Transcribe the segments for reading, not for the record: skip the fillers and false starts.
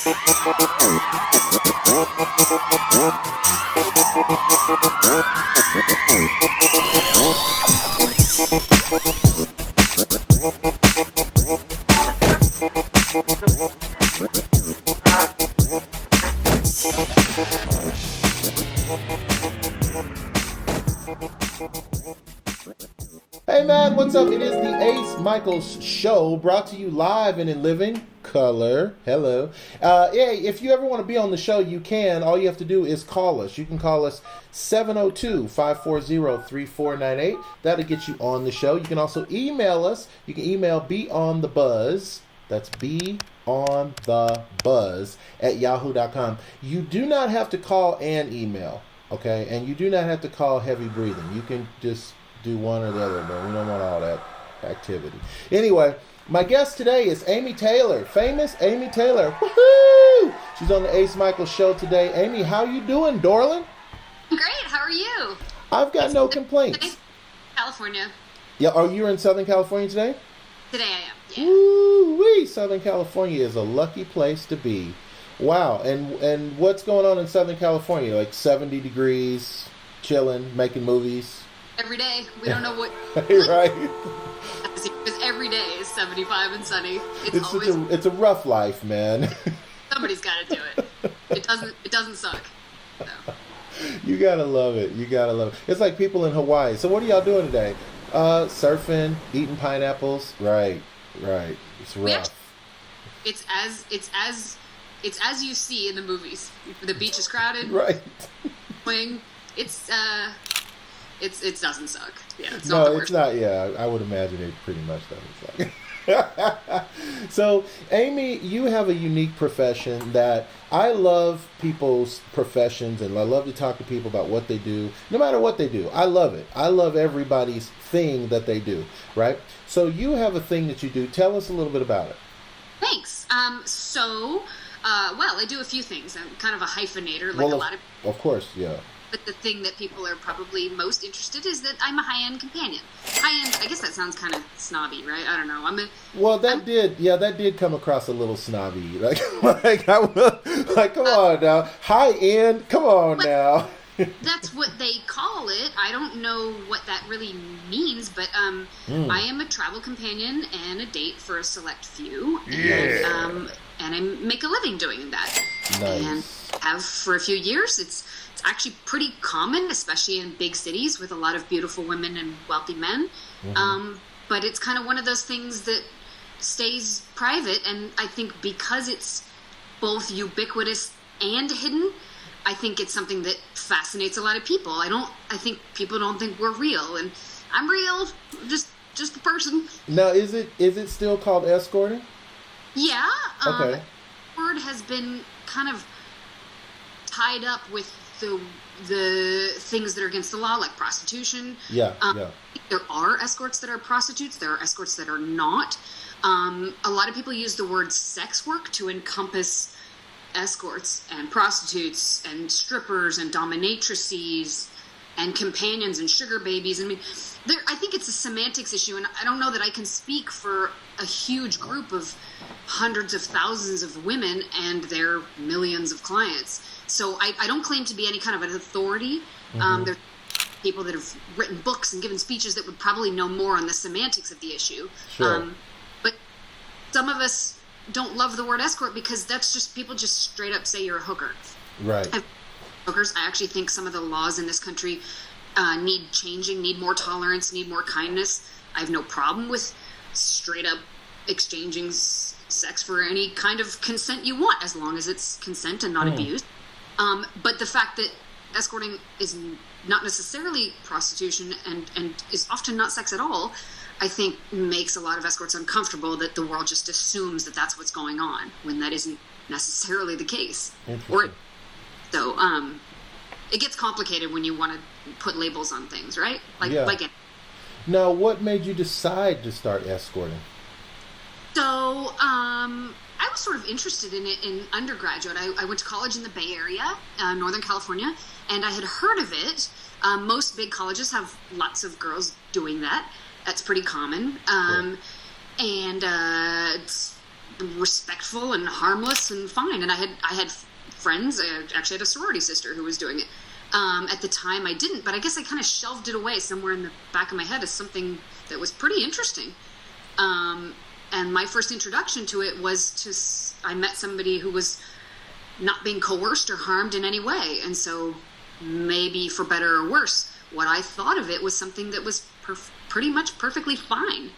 Hey man, what's up? It is the Ace Micheals Show, brought to you live and in living color. Hello. Hey, if you ever want to be on the show, you can. All you have to do is call us. You can call us 702-540-3498. That'll get you on the show. You can also email us. You can email beonthebuzz. That's beonthebuzz at yahoo.com. You do not have to call and email, okay? And you do not have to call heavy breathing. You can just do one or the other, but we don't want all that activity. Anyway, my guest today is Amy Taylor, famous Amy Taylor. Woohoo! She's on the Ace Micheals Show today. Amy, how you doing, darling? Great. How are you? I've got no complaints. California. Yeah, are you in Southern California today? Today I am. Yeah. Woo-wee! Southern California is a lucky place to be. Wow. And what's going on in Southern California? Like 70 degrees, chilling, making movies. Every day. We don't know what. Right. Because every day is 75 and sunny. It's a rough life, man. Somebody's got to do it. It doesn't suck. So. You gotta love it. It's like people in Hawaii. So what are y'all doing today? Surfing, eating pineapples. Right. It's rough. It's as you see in the movies. The beach is crowded. Right. It doesn't suck. Yeah. It's not. Yeah, I would imagine it pretty much doesn't suck. So, Amy, you have a unique profession that I love people's professions, and I love to talk to people about what they do, no matter what they do. I love it. I love everybody's thing that they do, right? So you have a thing that you do. Tell us a little bit about it. Thanks. I do a few things. I'm kind of a hyphenator, like a lot of. Of course, yeah. But the thing that people are probably most interested is that I'm a high-end companion. High-end, I guess that sounds kind of snobby, right? I don't know. That did come across a little snobby. Come on now. High-end, come on now. That's what they call it. I don't know what that really means, but I am a travel companion and a date for a select few. Yeah. And I make a living doing that. Nice. And have for a few years. It's actually pretty common, especially in big cities with a lot of beautiful women and wealthy men. Mm-hmm. But it's kind of one of those things that stays private. And I think because it's both ubiquitous and hidden, I think it's something that fascinates a lot of people. I think people don't think we're real, and I'm real, just a person. Now, is it still called escorting? Yeah. Okay. The word has been kind of tied up with the things that are against the law, like prostitution. Yeah. There are escorts that are prostitutes. There are escorts that are not. A lot of people use the word sex work to encompass escorts and prostitutes and strippers and dominatrices and companions and sugar babies. I think it's a semantics issue, and I don't know that I can speak for a huge group of hundreds of thousands of women and their millions of clients. So I don't claim to be any kind of an authority. Mm-hmm. There are people that have written books and given speeches that would probably know more on the semantics of the issue. Sure. But some of us don't love the word escort because that's just, people just straight up say you're a hooker. Right. Hookers, I actually think some of the laws in this country need changing, need more tolerance, need more kindness. I have no problem with straight up exchanging sex for any kind of consent you want, as long as it's consent and not abuse. But the fact that escorting is not necessarily prostitution and is often not sex at all, I think makes a lot of escorts uncomfortable, that the world just assumes that that's what's going on when that isn't necessarily the case. It gets complicated when you want to put labels on things, right? Now, what made you decide to start escorting? So, I was sort of interested in it in undergraduate. I went to college in the Bay Area, Northern California, and I had heard of it. Most big colleges have lots of girls doing that. That's pretty common. Cool. And it's respectful and harmless and fine. And I had friends. I actually had a sorority sister who was doing it. At the time, I didn't, but I guess I kind of shelved it away somewhere in the back of my head as something that was pretty interesting. And my first introduction to it was I met somebody who was not being coerced or harmed in any way. And so maybe for better or worse, what I thought of it was something that was pretty much perfectly fine.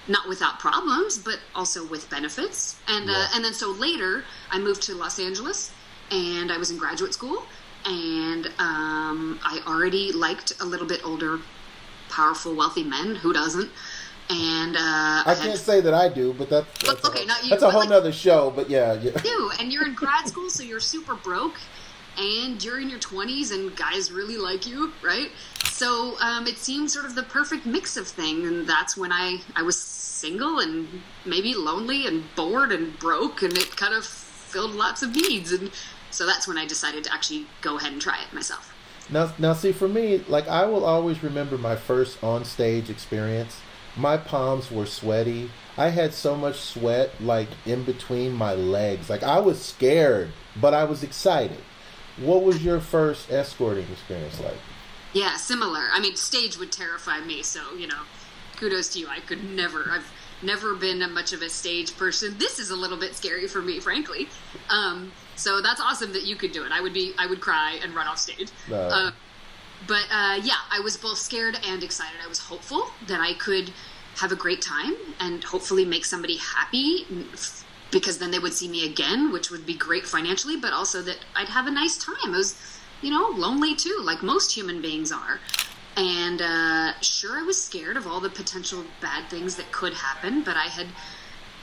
Not without problems, but also with benefits. And then so later, I moved to Los Angeles, and I was in graduate school, and I already liked a little bit older, powerful, wealthy men. Who doesn't? And I can't say that I do, but that's okay, not you. That's a whole nother show. But yeah. You do, and you're in grad school, so you're super broke, and you're in your 20s, and guys really like you, right? So it seemed sort of the perfect mix of things, and that's when I was single and maybe lonely and bored and broke, and it kind of filled lots of needs, and so that's when I decided to actually go ahead and try it myself. Now, see, for me, like, I will always remember my first on-stage experience. My palms were sweaty. I had so much sweat, like, in between my legs. Like, I was scared, but I was excited. What was your first escorting experience like? Yeah, similar. I mean, stage would terrify me, so, kudos to you. I've never been much of a stage person. This is a little bit scary for me, frankly. So that's awesome that you could do it. I would cry and run off stage. No. But I was both scared and excited. I was hopeful that I could have a great time and hopefully make somebody happy, because then they would see me again, which would be great financially, but also that I'd have a nice time. I was, lonely too, like most human beings are. And sure, I was scared of all the potential bad things that could happen, but I had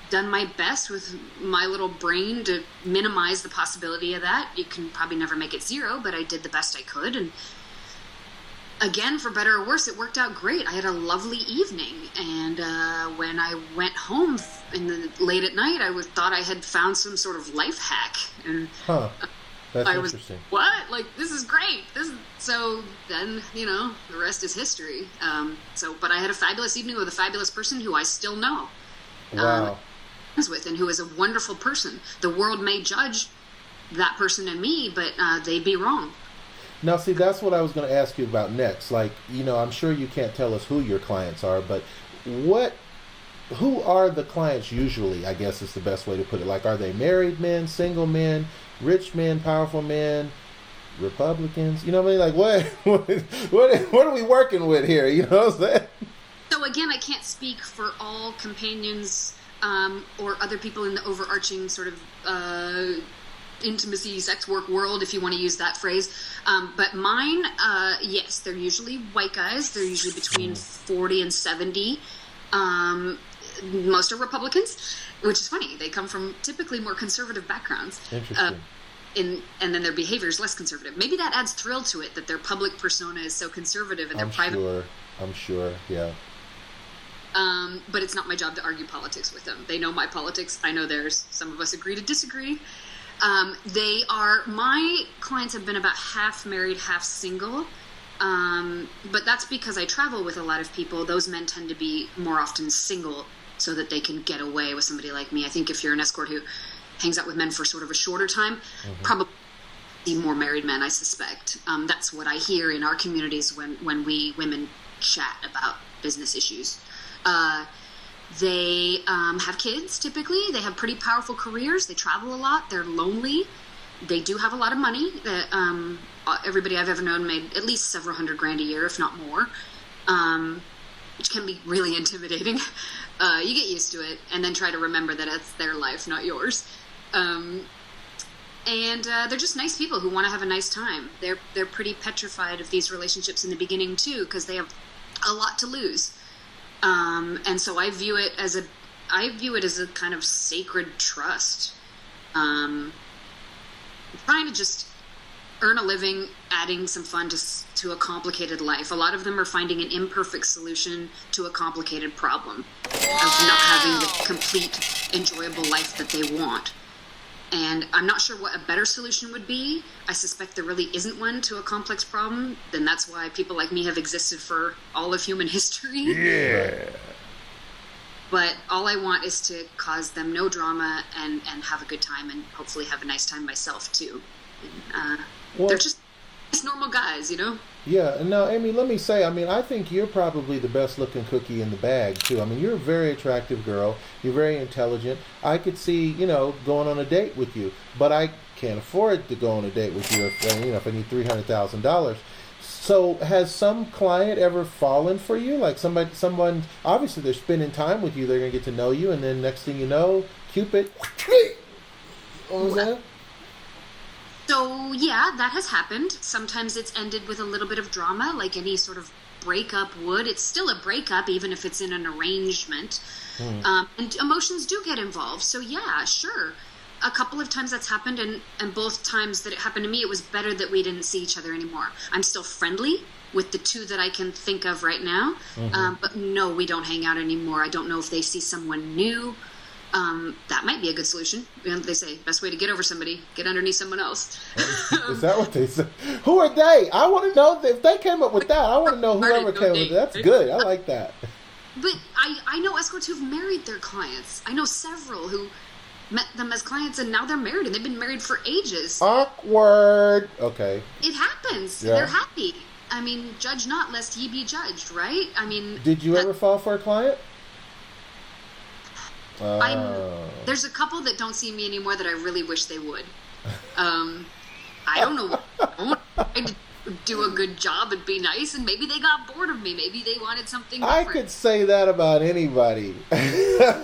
done my best with my little brain to minimize the possibility of that. You can probably never make it zero, but I did the best I could. And again, for better or worse, it worked out great. I had a lovely evening. And when I went home late at night, I thought I had found some sort of life hack. And That's I interesting. What? Like, this is great. So then, the rest is history. But I had a fabulous evening with a fabulous person who I still know. Wow. With, and who is a wonderful person. The world may judge that person and me, but they'd be wrong. Now, see, that's what I was going to ask you about next. Like, I'm sure you can't tell us who your clients are, but who are the clients usually, I guess is the best way to put it. Like, are they married men, single men, rich men, powerful men, Republicans? You know what I mean? Like, what are we working with here? You know what I'm saying? So again, I can't speak for all companions or other people in the overarching sort of intimacy, sex work world, if you want to use that phrase. But mine, yes, they're usually white guys. They're usually between 40 and 70. Most are Republicans, which is funny. They come from typically more conservative backgrounds. Interesting. And then their behavior is less conservative. Maybe that adds thrill to it, that their public persona is so conservative and their private... I'm sure, yeah. But it's not my job to argue politics with them. They know my politics. I know theirs. Some of us agree to disagree. My clients have been about half married, half single. But that's because I travel with a lot of people. Those men tend to be more often single so that they can get away with somebody like me. I think if you're an escort who hangs out with men for sort of a shorter time, probably more married men, I suspect. That's what I hear in our communities when we women chat about business issues. They have kids, typically. They have pretty powerful careers. They travel a lot. They're lonely. They do have a lot of money. Everybody I've ever known made at least several $100,000 a year, if not more, which can be really intimidating. You get used to it and then try to remember that it's their life, not yours. And they're just nice people who want to have a nice time. They're pretty petrified of these relationships in the beginning, too, because they have a lot to lose. And so I view it as a kind of sacred trust. Trying to just earn a living, adding some fun to a complicated life. A lot of them are finding an imperfect solution to a complicated problem of not having the complete, enjoyable life that they want. And I'm not sure what a better solution would be. I suspect there really isn't one to a complex problem. Then that's why people like me have existed for all of human history. Yeah. But all I want is to cause them no drama and have a good time and hopefully have a nice time myself too. And, they're just normal guys, you know? Yeah, and now, Amy, let me say, I mean, I think you're probably the best looking cookie in the bag, too. I mean, you're a very attractive girl. You're very intelligent. I could see, going on a date with you, but I can't afford to go on a date with you if I need $300,000. So has some client ever fallen for you? Like someone, obviously they're spending time with you, they're going to get to know you, and then next thing you know, Cupid, what was that? So, yeah, that has happened. Sometimes it's ended with a little bit of drama, like any sort of breakup would. It's still a breakup, even if it's in an arrangement. And emotions do get involved. So, yeah, sure. A couple of times that's happened, and both times that it happened to me, it was better that we didn't see each other anymore. I'm still friendly with the two that I can think of right now. But no, we don't hang out anymore. I don't know if they see someone new. That might be a good solution. They say best way to get over somebody, get underneath someone else. Is that what they say? Who are they? I want to know if they came up with that. I want to know whoever came with it. That's good. I like that. But I know escorts who've married their clients. I know several who met them as clients and now they're married and they've been married for ages. Awkward. Okay. It happens. Yeah. They're happy. I mean, judge not lest ye be judged, right? I mean, did you ever fall for a client? There's a couple that don't see me anymore that I really wish they would. I don't know. I want to do a good job and be nice, and maybe they got bored of me. Maybe they wanted something different. I could say that about anybody. I'm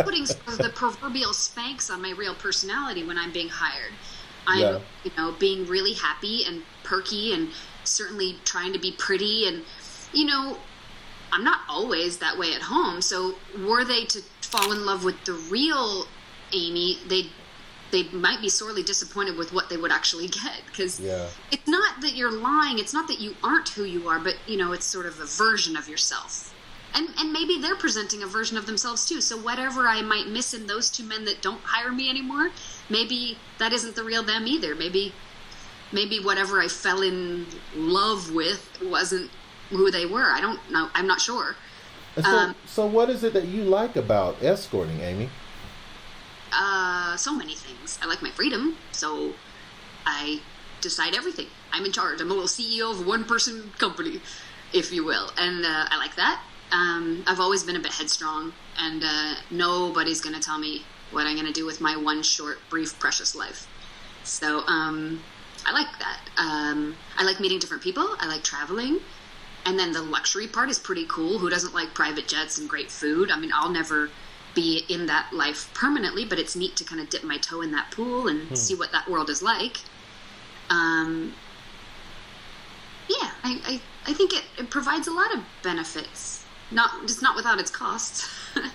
putting the proverbial Spanx on my real personality when I'm being hired. I'm, being really happy and perky and certainly trying to be pretty and, I'm not always that way at home. So were they to fall in love with the real Amy, they might be sorely disappointed with what they would actually get. Because it's not that you're lying. It's not that you aren't who you are, but, it's sort of a version of yourself. And maybe they're presenting a version of themselves too. So whatever I might miss in those two men that don't hire me anymore, maybe that isn't the real them either. Maybe whatever I fell in love with wasn't who they were. I don't know. I'm not sure. So what is it that you like about escorting, Amy? So many things. I like my freedom, so I decide everything. I'm in charge. I'm a little CEO of a one-person company, if you will, and I like that. I've always been a bit headstrong, and nobody's going to tell me what I'm going to do with my one short, brief, precious life. So I like that. I like meeting different people. I like traveling. And then the luxury part is pretty cool. Who doesn't like private jets and great food? I mean, I'll never be in that life permanently, but it's neat to kind of dip my toe in that pool and see what that world is like. I think it provides a lot of benefits. Just not without its costs.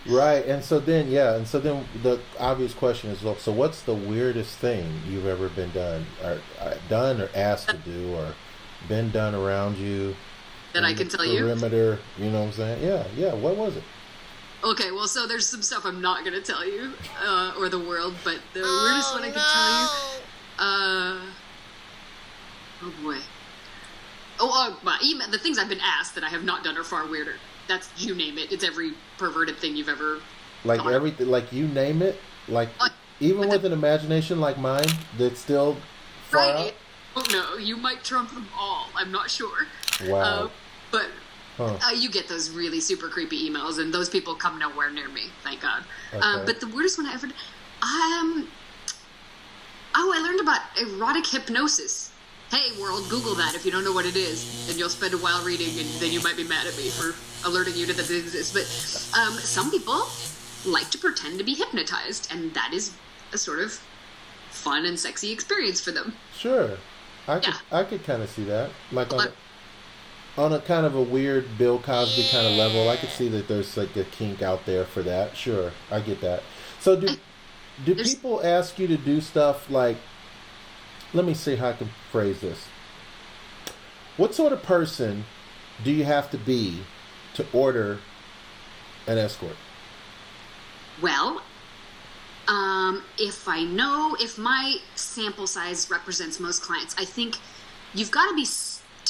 Right. And so then the obvious question is, so what's the weirdest thing you've ever been done or asked to do or been done around you? That I can tell you? Perimeter, you know what I'm saying? Yeah. What was it? Okay, well, so there's some stuff I'm not going to tell you, or the world, but the weirdest one I can tell you, oh boy. My email, the things I've been asked that I have not done are far weirder. That's, you name it. It's every perverted thing you've ever like everything, like you name it, like even with an imagination like mine, that's still far out? Oh no, you might trump them all. I'm not sure. Wow. But you get those really super creepy emails, and those people come nowhere near me, thank God. Okay. But the weirdest one I ever did, I learned about erotic hypnosis. Hey, world, Google that if you don't know what it is, and you'll spend a while reading, and then you might be mad at me for alerting you to that it exists. But some people like to pretend to be hypnotized, and that is a sort of fun and sexy experience for them. Sure. I could kind of see that. Like on a kind of a weird Bill Cosby kind of level, I could see that there's like a kink out there for that. Sure, I get that. So do people ask you to do stuff like, let me see how I can phrase this. What sort of person do you have to be to order an escort? Well, if my sample size represents most clients, I think you've got to be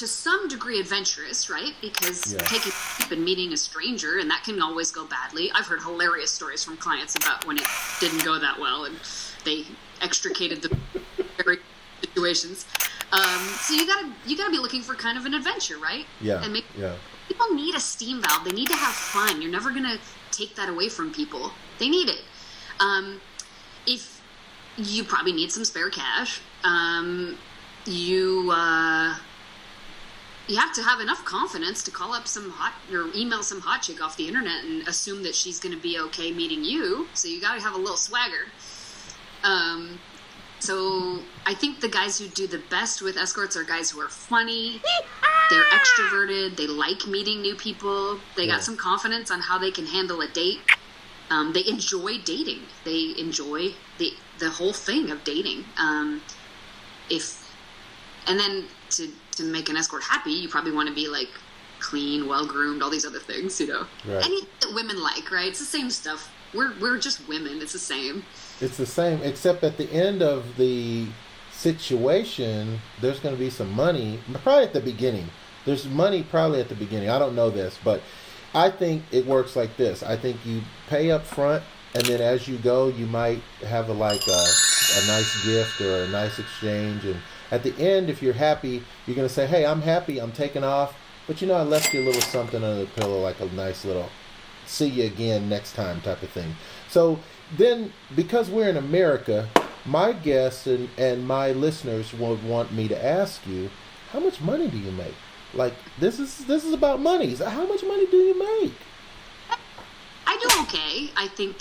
to some degree adventurous, right? Because Yeah. taking a trip and meeting a stranger, and that can always go badly. I've heard hilarious stories from clients about when it didn't go that well and they extricated the very situations. So you gotta be looking for kind of an adventure, right? Yeah. And Yeah. people need a steam valve. They need to have fun. You're never gonna take that away from people. They need it. If you probably need some spare cash, you have to have enough confidence to call up or email some hot chick off the internet and assume that she's going to be okay meeting you. So you got to have a little swagger. So I think the guys who do the best with escorts are guys who are funny, they're extroverted, they like meeting new people, they got some confidence on how they can handle a date. They enjoy dating. They enjoy the whole thing of dating. And then to make an escort happy, you probably want to be like clean, well groomed, all these other things, you know. Right. Anything that women like, right? It's the same stuff. We're just women. It's the same. It's the same, except at the end of the situation, there's going to be some money, probably at the beginning. There's money probably at the beginning. I don't know this, but I think it works like this. I think you pay up front, and then as you go, you might have a nice gift or a nice exchange. And at the end, if you're happy, you're going to say, hey, I'm happy, I'm taking off. But, I left you a little something under the pillow, like a nice little see you again next time type of thing. So then, because we're in America, my guests and my listeners would want me to ask you, how much money do you make? Like, this is about money. So how much money do you make? I do okay. I think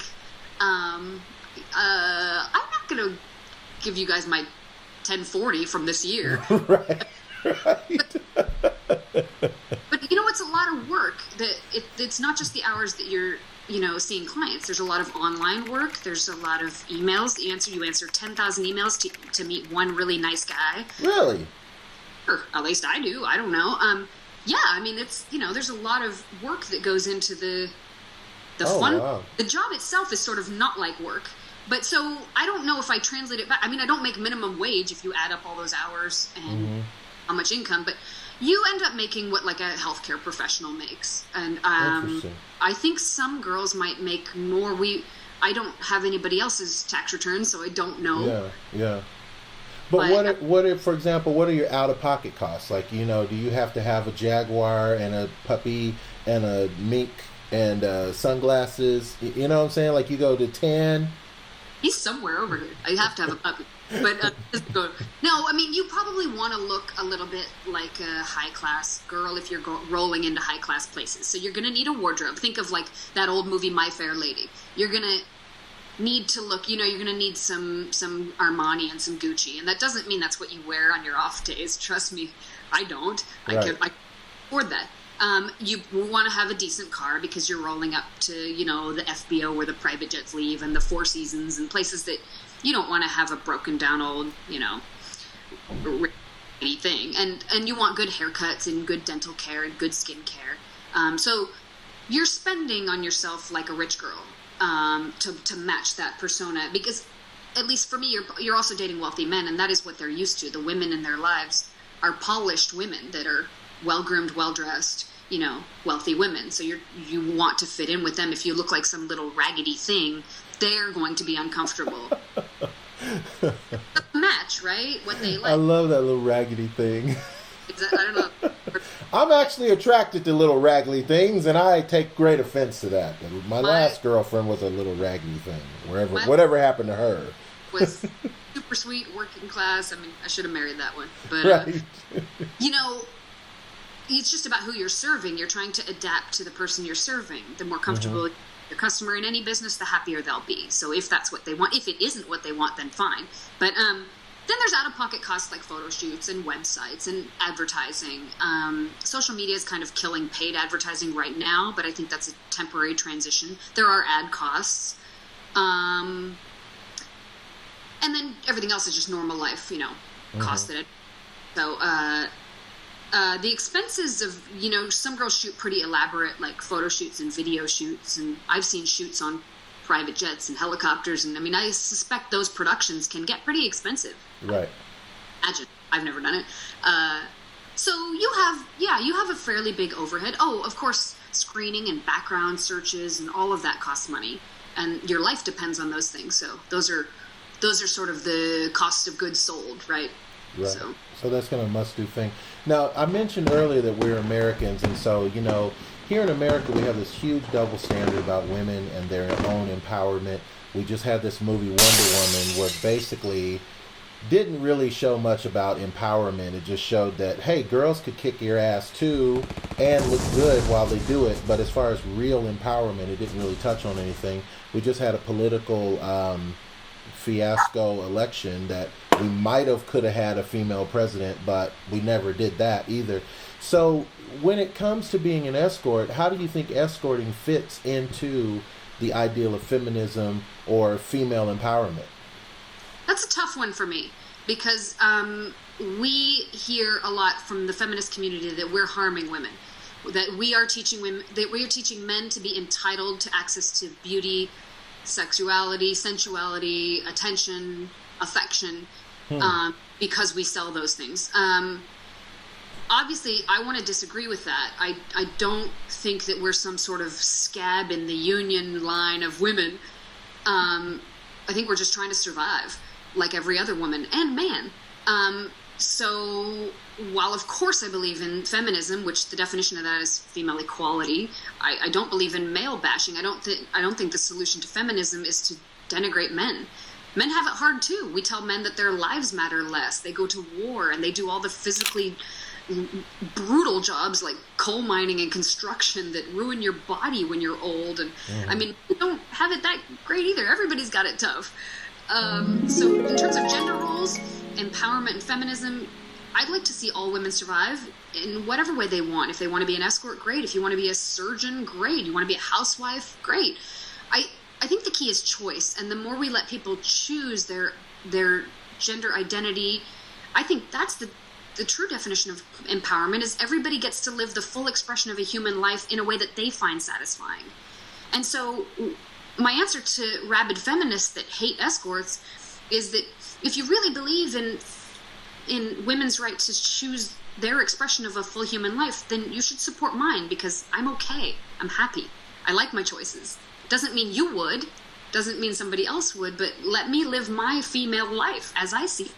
I'm not going to give you guys my 1040 from this year. Right. But it's a lot of work. It's not just the hours that you're seeing clients. There's a lot of online work. There's a lot of emails. You answer 10,000 emails to meet one really nice guy. Really? Or at least I do. I don't know. Yeah, I mean, it's there's a lot of work that goes into the fun. Wow. The job itself is sort of not like work. But so I don't know if I translate it back. I mean, I don't make minimum wage if you add up all those hours and how much income, but you end up making what like a healthcare professional makes. And I think some girls might make more. I don't have anybody else's tax returns, so I don't know. Yeah. But what if, for example, what are your out-of-pocket costs? Like, do you have to have a Jaguar and a puppy and a mink and sunglasses? You know what I'm saying? Like, you go to 10. He's somewhere over here. I have to have a puppy. But no, I mean, you probably want to look a little bit like a high-class girl if you're rolling into high-class places. So you're going to need a wardrobe. Think of like that old movie, My Fair Lady. You're going to need to look, you're going to need some Armani and some Gucci. And that doesn't mean that's what you wear on your off days. Trust me, I don't. Right. I can afford that. You want to have a decent car because you're rolling up to, the FBO where the private jets leave and the Four Seasons and places that you don't want to have a broken down old, anything. And you want good haircuts and good dental care and good skin care. So you're spending on yourself like a rich girl to match that persona. Because at least for me, you're also dating wealthy men, and that is what they're used to. The women in their lives are polished women that are well-groomed, well-dressed, wealthy women. So you want to fit in with them. If you look like some little raggedy thing, they're going to be uncomfortable. Match, right? What they like. I love that little raggedy thing. I don't know. I'm actually attracted to little raggedy things, and I take great offense to that. My last girlfriend was a little raggedy thing. Whatever happened to her was super sweet, working class. I mean, I should have married that one. But right. It's just about who you're serving. You're trying to adapt to the person you're serving. The more comfortable your customer in any business, the happier they'll be. So if that's what they want, if it isn't what they want, then fine. But then there's out-of-pocket costs like photo shoots and websites and advertising. Social media is kind of killing paid advertising right now, but I think that's a temporary transition. There are ad costs. And then everything else is just normal life, cost that. So the expenses of, some girls shoot pretty elaborate like photo shoots and video shoots, and I've seen shoots on private jets and helicopters, and I suspect those productions can get pretty expensive. Right. Imagine. I've never done it. So you have a fairly big overhead. Oh, of course, screening and background searches and all of that costs money, and your life depends on those things. So those are sort of the cost of goods sold, right? Right. So that's kind of a must-do thing. Now, I mentioned earlier that we're Americans, and so, here in America, we have this huge double standard about women and their own empowerment. We just had this movie, Wonder Woman, where basically didn't really show much about empowerment. It just showed that, hey, girls could kick your ass too and look good while they do it. But as far as real empowerment, it didn't really touch on anything. We just had a political fiasco election that we could have had a female president, but we never did that either. So when it comes to being an escort, how do you think escorting fits into the ideal of feminism or female empowerment? That's a tough one for me because we hear a lot from the feminist community that we're harming women, that we are teaching women, that we are teaching men to be entitled to access to beauty, sexuality, sensuality, attention, affection, because we sell those things. Obviously, I want to disagree with that. I don't think that we're some sort of scab in the union line of women. I think we're just trying to survive like every other woman and man. So while of course I believe in feminism, which the definition of that is female equality, I don't believe in male bashing. I don't think the solution to feminism is to denigrate men. Men have it hard too. We tell men that their lives matter less. They go to war and they do all the physically brutal jobs like coal mining and construction that ruin your body when you're old. And I mean, we don't have it that great either. Everybody's got it tough. So in terms of gender roles, empowerment and feminism, I'd like to see all women survive in whatever way they want. If they want to be an escort, great. If you want to be a surgeon, great. You want to be a housewife, great. I think the key is choice, and the more we let people choose their gender identity, I think that's the true definition of empowerment, is everybody gets to live the full expression of a human life in a way that they find satisfying. And so my answer to rabid feminists that hate escorts is that if you really believe in women's right to choose their expression of a full human life, then you should support mine, because I'm okay. I'm happy. I like my choices. Doesn't mean you would, doesn't mean somebody else would, but let me live my female life as I see it.